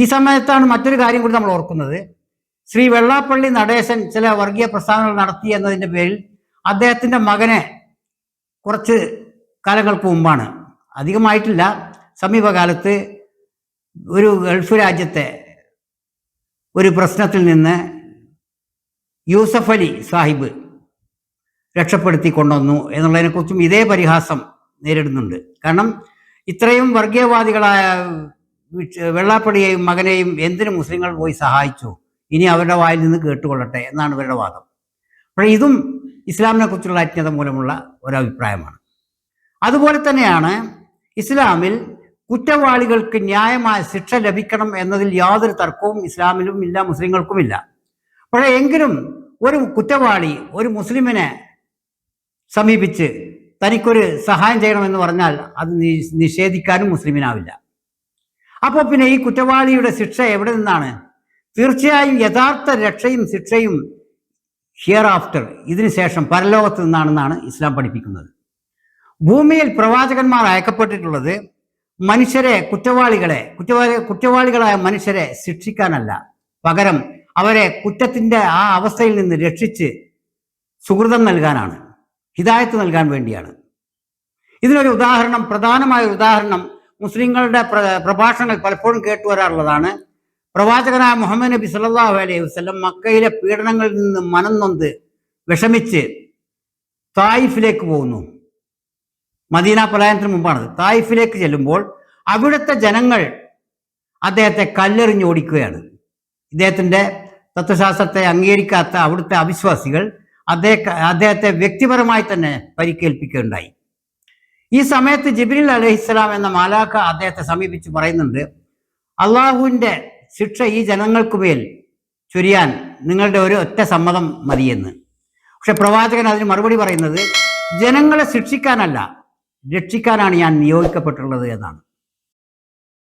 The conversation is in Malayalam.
ഈ സമയത്താണ് മറ്റൊരു കാര്യം കൂടി നമ്മൾ ഓർക്കുന്നത്. ശ്രീ വെള്ളാപ്പള്ളി നടേശൻ ചില വർഗീയ പ്രസ്ഥാനങ്ങൾ നടത്തി എന്നതിൻ്റെ പേരിൽ അദ്ദേഹത്തിൻ്റെ മകനെ കുറച്ച് കാലങ്ങൾക്ക് മുമ്പാണ്, അധികമായിട്ടില്ല, സമീപകാലത്ത് ഒരു ഗൾഫ് രാജ്യത്തെ ഒരു പ്രശ്നത്തിൽ നിന്ന് യൂസഫ് അലി സാഹിബ് രക്ഷപ്പെടുത്തി കൊണ്ടുവന്നു എന്നുള്ളതിനെക്കുറിച്ചും ഇതേ പരിഹാസം നേരിടുന്നുണ്ട്. കാരണം ഇത്രയും വർഗീയവാദികളായ വെള്ളാപ്പള്ളിയെയും മകനെയും എന്തിനു മുസ്ലിങ്ങൾ പോയി സഹായിച്ചു, ഇനി അവരുടെ വായിൽ നിന്ന് കേട്ടുകൊള്ളട്ടെ എന്നാണ് ഇവരുടെ വാദം. അപ്പോൾ ഇതും ഇസ്ലാമിനെ കുറിച്ചുള്ള അജ്ഞത മൂലമുള്ള ഒരഭിപ്രായമാണ്. അതുപോലെ തന്നെയാണ് ഇസ്ലാമിൽ കുറ്റവാളികൾക്ക് ന്യായമായ ശിക്ഷ ലഭിക്കണം എന്നതിൽ യാതൊരു തർക്കവും ഇസ്ലാമിലും ഇല്ല, മുസ്ലിങ്ങൾക്കുമില്ല. പക്ഷേ എങ്കിലും ഒരു കുറ്റവാളി ഒരു മുസ്ലിമിനെ സമീപിച്ച് തനിക്കൊരു സഹായം ചെയ്യണമെന്ന് പറഞ്ഞാൽ അത് നിഷേധിക്കാനും മുസ്ലിമിനാവില്ല. അപ്പോൾ പിന്നെ ഈ കുറ്റവാളിയുടെ ശിക്ഷ എവിടെ നിന്നാണ്? തീർച്ചയായും യഥാർത്ഥ രക്ഷയും ശിക്ഷയും ഹിയർ ആഫ്റ്റർ, ഇതിനു ശേഷം പരലോകത്ത് നിന്നാണെന്നാണ് ഇസ്ലാം പഠിപ്പിക്കുന്നത്. ഭൂമിയിൽ പ്രവാചകന്മാർ അയക്കപ്പെട്ടിട്ടുള്ളത് മനുഷ്യരെ കുറ്റവാളികളായ മനുഷ്യരെ ശിക്ഷിക്കാനല്ല, പകരം അവരെ കുറ്റത്തിൻ്റെ ആ അവസ്ഥയിൽ നിന്ന് രക്ഷിച്ച് സുഹൃതം നൽകാനാണ്, ഹിദായത്ത് നൽകാൻ വേണ്ടിയാണ്. ഇതിനൊരു ഉദാഹരണം, പ്രധാനമായ ഉദാഹരണം മുസ്ലിങ്ങളുടെ പ്രഭാഷണങ്ങൾ പലപ്പോഴും കേട്ടുവരാറുള്ളതാണ്. പ്രവാചകനായ മുഹമ്മദ് നബി സല്ലല്ലാഹു അലൈഹി വസല്ലം മക്കയിലെ പീഡനങ്ങളിൽ നിന്ന് മനം നൊന്ത് വിഷമിച്ച് തായിഫിലേക്ക് പോകുന്നു. മദീന പലായനത്തിന് മുമ്പാണത്. തായിഫിലേക്ക് ചെല്ലുമ്പോൾ അവിടുത്തെ ജനങ്ങൾ അദ്ദേഹത്തെ കല്ലെറിഞ്ഞ് ഓടിക്കുകയാണ്. ഇദ്ദേഹത്തിൻ്റെ തത്വശാസ്ത്രത്തെ അംഗീകരിക്കാത്ത അവിടുത്തെ അവിശ്വാസികൾ അദ്ദേഹത്തെ വ്യക്തിപരമായി തന്നെ പരിക്കേൽപ്പിക്കുകയുണ്ടായി. ഈ സമയത്ത് ജിബ്രീൽ അലൈഹിസ്സലാം എന്ന മാലാഖ അദ്ദേഹത്തെ സമീപിച്ച് പറയുന്നുണ്ട്, അള്ളാഹുവിൻ്റെ ശിക്ഷ ഈ ജനങ്ങൾക്ക് മേൽ ചൊരിയാൻ നിങ്ങളുടെ ഒരു ഒറ്റ സമ്മതം മതിയെന്ന്. പക്ഷെ പ്രവാചകൻ അതിന് മറുപടി പറയുന്നത്, ജനങ്ങളെ ശിക്ഷിക്കാനല്ല, രക്ഷിക്കാനാണ് ഞാൻ നിയോഗിക്കപ്പെട്ടുള്ളത് എന്നാണ്.